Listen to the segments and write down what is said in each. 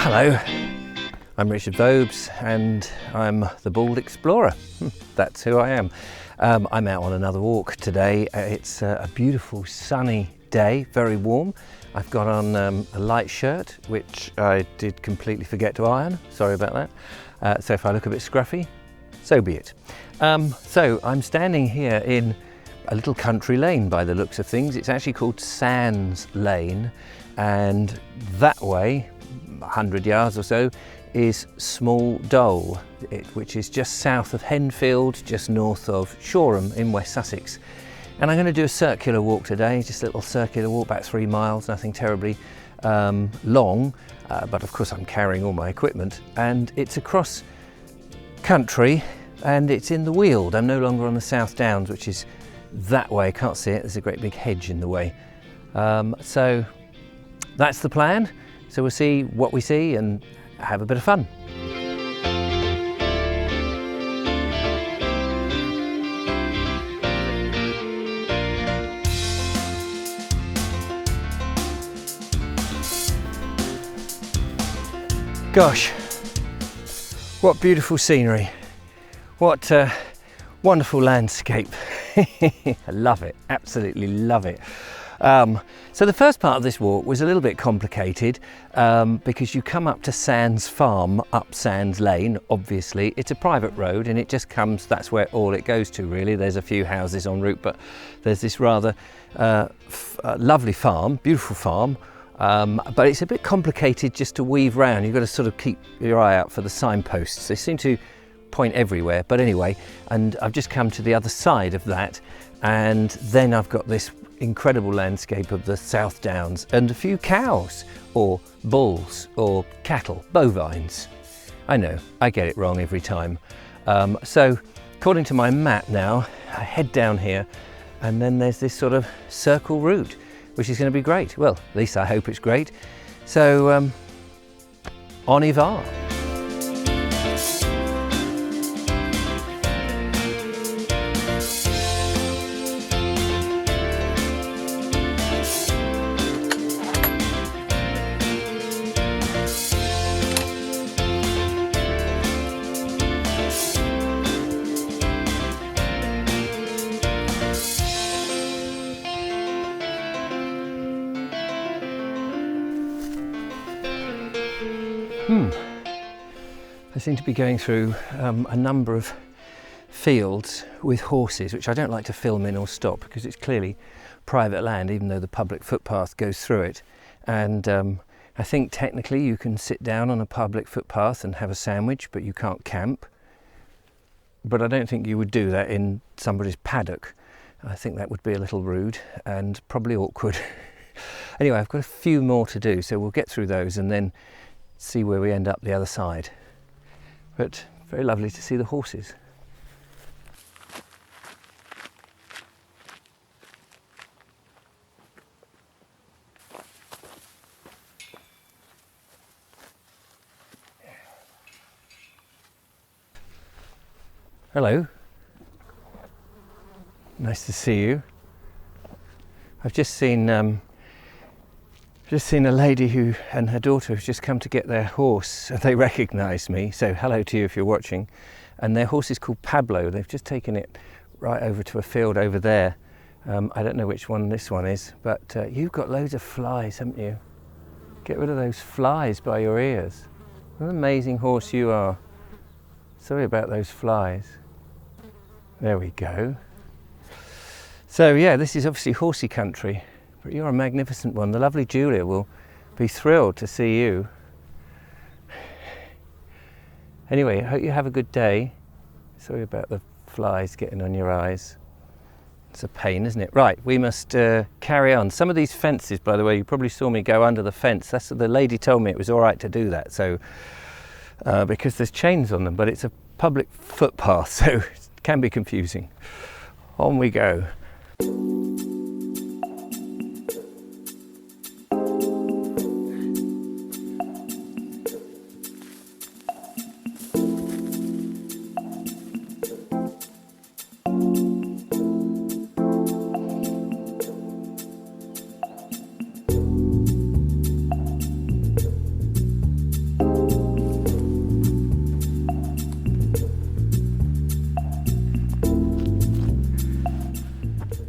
Hello, I'm Richard Vobes and I'm the Bald Explorer. That's who I am. I'm out on another walk today. It's a beautiful sunny day, very warm. I've got on a light shirt, which I did completely forget to iron. Sorry about that. So if I look a bit scruffy, so be it. So I'm standing here in a little country lane by the looks of things. It's actually called Sands Lane, and that way, 100 yards or so, is Small Dole, which is just south of Henfield, just north of Shoreham in West Sussex. And I'm going to do a circular walk today, just a little circular walk, about 3 miles, nothing terribly long, but of course I'm carrying all my equipment, and it's across country and it's in the Weald. I'm no longer on the South Downs, which is that way. I can't see it, there's a great big hedge in the way. So that's the plan. So we'll see what we see and have a bit of fun. Gosh, what beautiful scenery. What wonderful landscape. I love it, absolutely love it. So the first part of this walk was a little bit complicated because you come up to Sands Farm, up Sands Lane, obviously. It's a private road and it just comes, that's where all it goes to really. There's a few houses en route, but there's this rather lovely farm, beautiful farm, but it's a bit complicated just to weave round. You've got to sort of keep your eye out for the signposts. They seem to point everywhere, but anyway, and I've just come to the other side of that, and then I've got this incredible landscape of the South Downs and a few cows or bulls or cattle, bovines. I know, I get it wrong every time. So according to my map now, I head down here and then there's this sort of circle route, which is going to be great. Well, at least I hope it's great. So on y va. I seem to be going through a number of fields with horses, which I don't like to film in or stop because it's clearly private land, even though the public footpath goes through it. And I think technically you can sit down on a public footpath and have a sandwich, but you can't camp. But I don't think you would do that in somebody's paddock. I think that would be a little rude and probably awkward. Anyway, I've got a few more to do, so we'll get through those and then see where we end up the other side. But very lovely to see the horses. Hello. Nice to see you. I've just seen a lady who and her daughter have just come to get their horse. They recognised me, so hello to you if you're watching. And their horse is called Pablo. They've just taken it right over to a field over there. I don't know which one this one is, but you've got loads of flies, haven't you? Get rid of those flies by your ears. What an amazing horse you are. Sorry about those flies. There we go. So yeah, this is obviously horsey country. But you're a magnificent one. The lovely Julia will be thrilled to see you. Anyway, I hope you have a good day. Sorry about the flies getting on your eyes. It's a pain, isn't it? Right, we must carry on. Some of these fences, by the way, you probably saw me go under the fence. That's the lady told me it was all right to do that. So because there's chains on them, but it's a public footpath, so it can be confusing. On we go.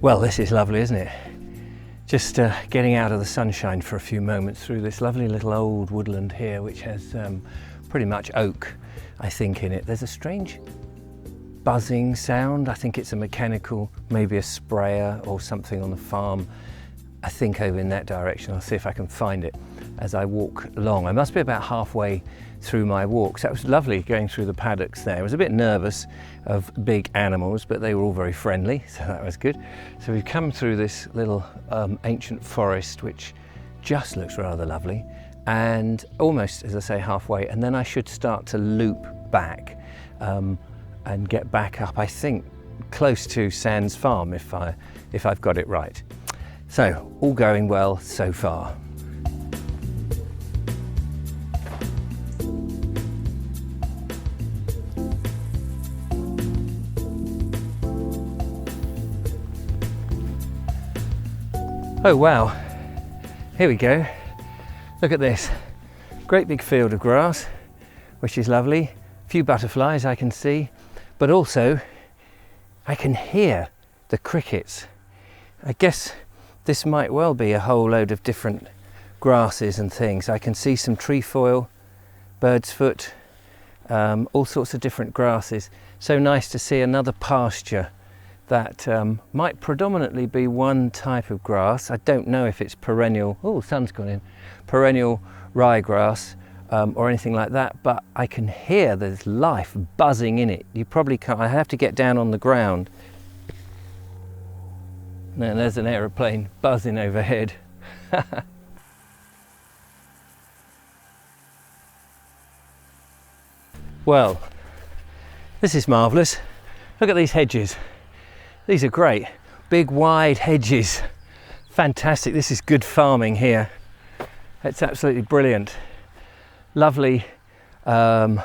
Well, this is lovely, isn't it? Just getting out of the sunshine for a few moments through this lovely little old woodland here, which has pretty much oak, I think, in it. There's a strange buzzing sound. I think it's a mechanical, maybe a sprayer or something on the farm. I think over in that direction. I'll see if I can find it as I walk along. I must be about halfway through my walk. So it was lovely going through the paddocks there. I was a bit nervous of big animals, but they were all very friendly, so that was good. So we've come through this little ancient forest, which just looks rather lovely, and almost, as I say, halfway, and then I should start to loop back and get back up, I think, close to Sands Farm if I've got it right. So, all going well so far. Oh wow, here we go. Look at this. Great big field of grass, which is lovely. A few butterflies I can see, but also I can hear the crickets. I guess this might well be a whole load of different grasses and things. I can see some trefoil, bird's foot, all sorts of different grasses. So nice to see another pasture that might predominantly be one type of grass. I don't know if it's perennial, oh, sun's gone in, perennial ryegrass or anything like that, but I can hear there's life buzzing in it. You probably can't, I have to get down on the ground. And there's an aeroplane buzzing overhead. Well, this is marvellous. Look at these hedges. These are great. Big wide hedges. Fantastic. This is good farming here. It's absolutely brilliant. Lovely, a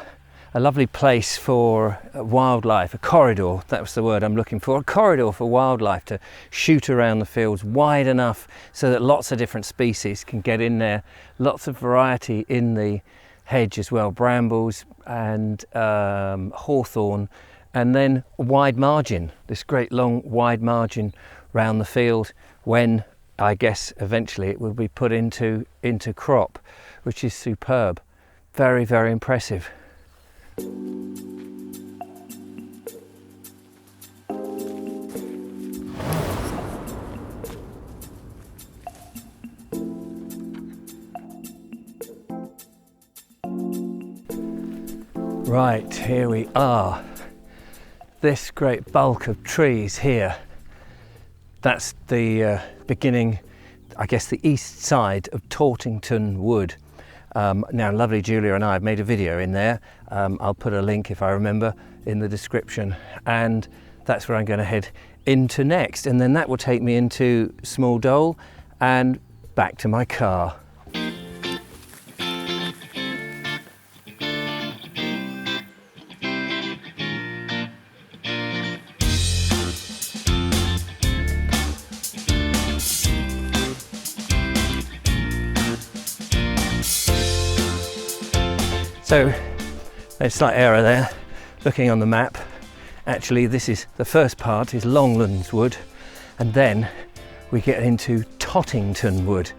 lovely place for wildlife, a corridor, that was the word I'm looking for, a corridor for wildlife to shoot around the fields, wide enough so that lots of different species can get in there, lots of variety in the hedge as well, brambles and hawthorn, and then a wide margin, this great long wide margin round the field when I guess eventually it will be put into crop, which is superb. Very, very impressive. Right, here we are. This great bulk of trees here, that's the beginning, I guess, the east side of Tortington Wood. Now, lovely Julia and I have made a video in there. I'll put a link, if I remember, in the description, and that's where I'm going to head into next, and then that will take me into Small Dole and back to my car. So, a slight error there, looking on the map. Actually, this is the first part is Longlands Wood, and then we get into Tottington Wood.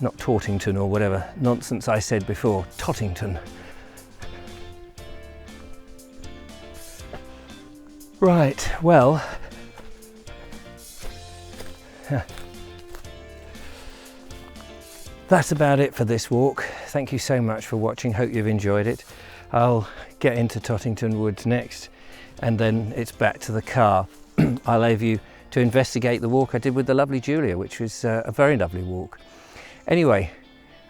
Not Tortington or whatever nonsense I said before, Tottington. Right, well, that's about it for this walk. Thank you so much for watching. Hope you've enjoyed it. I'll get into Tottington Woods next, and then it's back to the car. I'll leave you to investigate the walk I did with the lovely Julia, which was a very lovely walk. Anyway,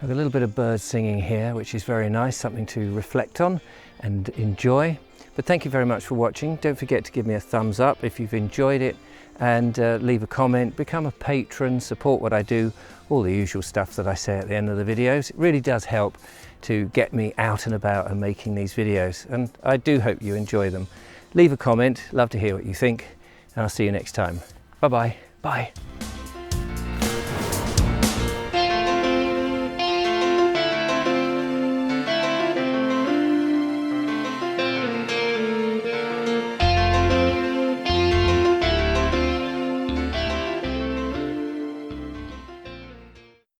I've got a little bit of bird singing here, which is very nice, something to reflect on and enjoy. But thank you very much for watching. Don't forget to give me a thumbs up if you've enjoyed it, and leave a comment, become a patron, support what I do, all the usual stuff that I say at the end of the videos. It really does help to get me out and about and making these videos, and I do hope you enjoy them. Leave a comment, love to hear what you think, and I'll see you next time. Bye-bye. Bye.